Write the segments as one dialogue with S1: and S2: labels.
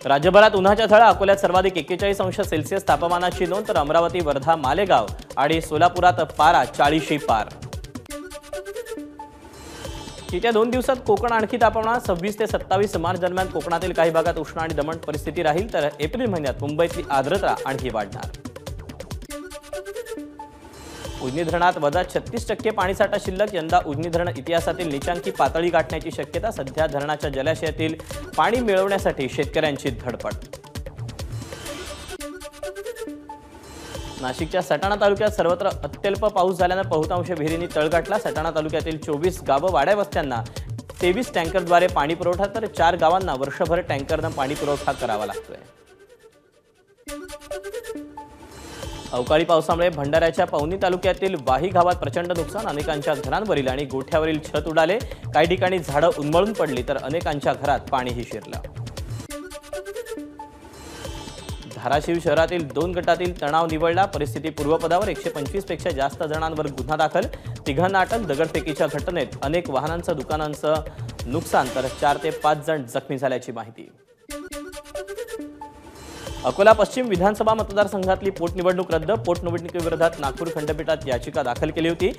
S1: राज्यभरात उन्हाच्या झळा. अकोल्यात सर्वाधिक 41 अंश सेल्सिअस तापमानाची नोंद, तर अमरावती, वर्धा, मालेगाव आणि सोलापुरात पारा 40 पार. येत्या 2 दिवसात कोकण आणखी तापमान. 26 ते 27 मार्च दरम्यान कोकणातील काही भागात उष्ण आणि दमट परिस्थिती राहील, तर एप्रिल महिन्यात मुंबईतली आर्द्रता आणखी वाढणार. उजनी धरणात वजा 36% पाणीसाठा शिल्लक. यंदा उजनी धरण इतिहासातील नीचांकी पातळी गाठण्याची शक्यता. सध्या धरणाच्या जलाशयातील पाणी मिळवण्यासाठी शेतकऱ्यांची धडपड. नाशिकच्या सटाणा तालुक्यात सर्वत्र अत्यल्प पाऊस झाल्याने बहुतांश विहिरींनी तळ गाठला. सटाणा तालुक्यातील 24 गावं वाड्या वस्त्यांना 23 टँकरद्वारे पाणी पुरवठा, तर 4 गावांना वर्षभर टँकरनं पाणी पुरवठा करावा लागतोय. अवकाळी पावसामुळे भंडाऱ्याच्या पवनी तालुक्यातील वाही गावात प्रचंड नुकसान. अनेकांच्या घरांवरील आणि गोठ्यावरील छत उडाले. काही ठिकाणी झाडं उन्मळून पडली, तर अनेकांच्या घरात पाणीही शिरलं. धाराशिव शहरातील 2 गटातील तणाव निवळला. परिस्थिती पूर्वपदावर. 125 पेक्षा जास्त जणांवर गुन्हा दाखल. 3घांना अटक. दगडफेकीच्या घटनेत अनेक वाहनांचं, दुकानांचं नुकसान, तर 4 ते 5 जण जखमी झाल्याची माहिती. अकोला पश्चिम विधानसभा मतदारसंघातली पोटनिवडणूक रद्द. पोटनिवडणुकीविरोधात नागपूर खंडपीठात याचिका दाखल केली होती.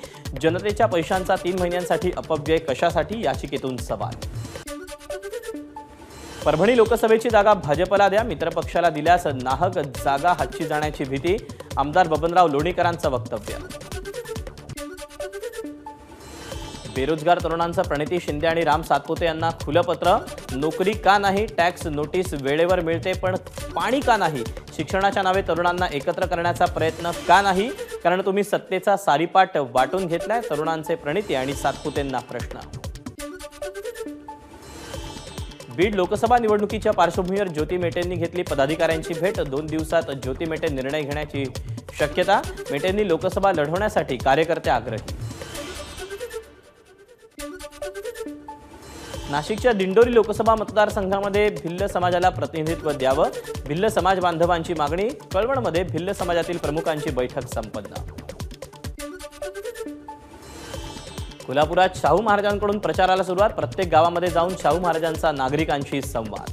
S1: जनतेच्या पैशांचा 3 महिन्यांसाठी अपव्यय कशासाठी, याचिकेतून सवाल. परभणी लोकसभेची जागा भाजपला द्या. मित्रपक्षाला दिल्यास नाहक जागा हातची जाण्याची भीती. आमदार बबनराव लोणीकरांचं वक्तव्य. बेरोजगार तरुणांचं प्रणिती शिंदे आणि राम सातपुते यांना खुलं पत्र. नोकरी का नाही, टॅक्स नोटीस वेळेवर मिळते पण पाणी का नाही, शिक्षणाच्या नावे तरुणांना एकत्र करण्याचा प्रयत्न का नाही, कारण तुम्ही सत्तेचा सारीपाट वाटून घेतलाय. तरुणांचे प्रणिती आणि सातपुतेंना प्रश्न. बीड लोकसभा निवडणुकीच्या पार्श्वभूमीवर ज्योती मेटेंनी घेतली पदाधिकाऱ्यांची भेट. 2 दिवसात ज्योती मेटे निर्णय घेण्याची शक्यता. मेटेंनी लोकसभा लढवण्यासाठी कार्यकर्ते आग्रही. नाशिकच्या दिंडोरी लोकसभा मतदारसंघामध्ये भिल्ल समाजाला प्रतिनिधित्व द्यावं. भिल्ल समाज बांधवांची मागणी. कळवणमध्ये भिल्ल समाजातील प्रमुखांची बैठक संपन्न. कोल्हापुरात शाहू महाराजांकडून प्रचाराला सुरुवात. प्रत्येक गावामध्ये जाऊन शाहू महाराजांचा नागरिकांशी संवाद.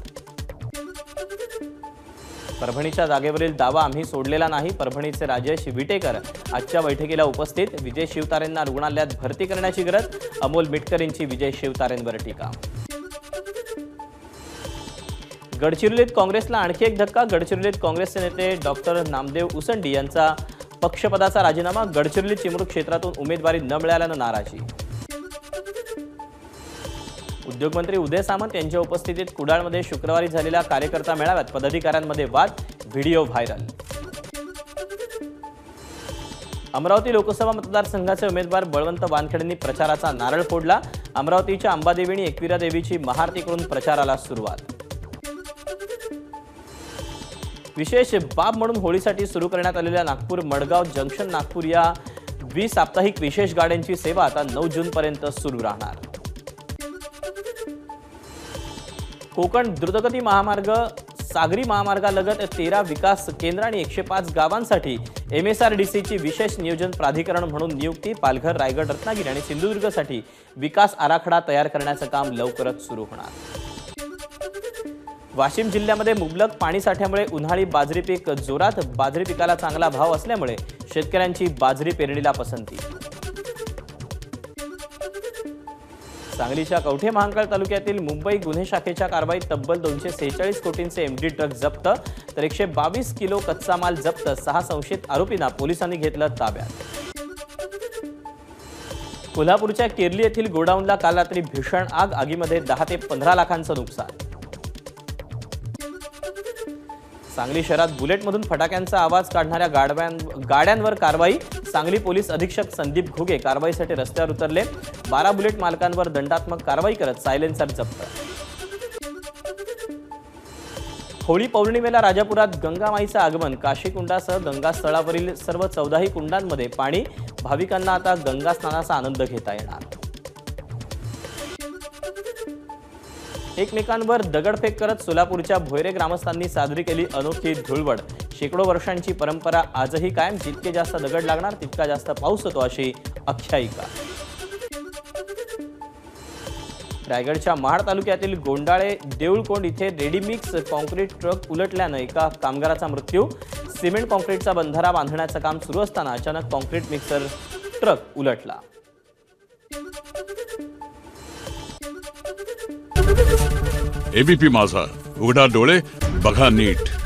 S1: परभणीच्या जागेवरील दावा आम्ही सोडलेला नाही. परभणीचे राजेश विटेकर आजच्या बैठकीला उपस्थित. विजय शिवतारेंना रुग्णालयात भरती करण्याची गरज. अमोल मिटकरींची विजय शिवतारेंवर टीका. गडचिरोलीत काँग्रेसला आणखी एक धक्का. गडचिरोलीत काँग्रेसचे नेते डॉक्टर नामदेव उसंडी यांचा पक्षपदाचा राजीनामा. गडचिरोली चिमरूड क्षेत्रातून उमेदवारी न मिळाल्यानं नाराजी. उद्योगमंत्री उदय सामंत यांच्या उपस्थितीत कुडाळमध्ये शुक्रवारी झालेल्या कार्यकर्ता मेळाव्यात पदाधिकाऱ्यांमध्ये वाद. Video viral. अमरावती लोकसभा मतदारसंघाचे उमेदवार बळवंत वानखेडेंनी प्रचाराचा नारळ फोडला. अमरावतीच्या अंबादेवी आणि एकविरा देवीची महाआरती करून प्रचाराला सुरुवात. विशेष बाब म्हणून होळीसाठी सुरू करण्यात आलेल्या नागपूर मडगाव जंक्शन नागपूर या 20 साप्ताहिक विशेष गाड्यांची सेवा आता 9 जूनपर्यंत सुरू राहणार. कोकण द्रुतगती महामार्ग सागरी महामार्गालगत 13 विकास केंद्र आणि 105 गावांसाठी MSRDCची विशेष नियोजन प्राधिकरण म्हणून नियुक्ती. पालघर, रायगड, रत्नागिरी आणि सिंधुदुर्गसाठी विकास आराखडा तयार करण्याचं काम लवकरच सुरू होणार. वाशिम जिल्ह्यामध्ये मुबलक पाणीसाठ्यामुळे उन्हाळी बाजरी पीक जोरात. बाजरी पिकाला चांगला भाव असल्यामुळे शेतकऱ्यांची बाजरी पेरणीला पसंती. सांगलीच्या कवठे महांकाळ तालुक्यातील मुंबई गुन्हे शाखेच्या कारवाईत तब्बल 246 कोटींचे MD ड्रग्ज जप्त, तर 122 किलो कच्चा माल जप्त. 6 संशयित आरोपींना पोलिसांनी घेतलं ताब्यात. कोल्हापूरच्या केरली येथील गोडाऊनला काल रात्री भीषण आग. आगीमध्ये 10 ते 15 लाखांचं नुकसान. सांगली शहरात बुलेटमधून फटाक्यांचा आवाज काढणाऱ्या गाड्यांवर कारवाई. सांगली पोलीस अधीक्षक संदीप घुगे कारवाईसाठी रस्त्यावर उतरले. 12 बुलेट मालकांवर दंडात्मक कारवाई करत सायलेन्सर जप्त. होळी पौर्णिमेला राजापुरात गंगामाईचं आगमन. काशीकुंडासह गंगास्थळावरील सर्व 14ही कुंडांमध्ये पाणी. भाविकांना आता गंगा स्नानाचा आनंद घेता येणार. एकमेकांवर दगडफेक करत सोलापूरच्या भोयरे ग्रामस्थांनी साजरी केली अनोखी धुळवड. शेकडो वर्षांची परंपरा आजही कायम. जितके जास्त दगड लागणार तितका जास्त पाऊस होतो अशी आख्यायिका. रायगडच्या महाड तालुक्यातील गोंडाळे देऊळकोंड इथे रेडीमिक्स कॉन्क्रीट ट्रक उलटल्यानं एका कामगाराचा मृत्यू. सिमेंट कॉन्क्रीटचा बंधारा बांधण्याचं काम सुरू असताना अचानक कॉन्क्रीट मिक्सर ट्रक उलटला.
S2: एबीपी माझा, उघडा डोळे बघा नीट.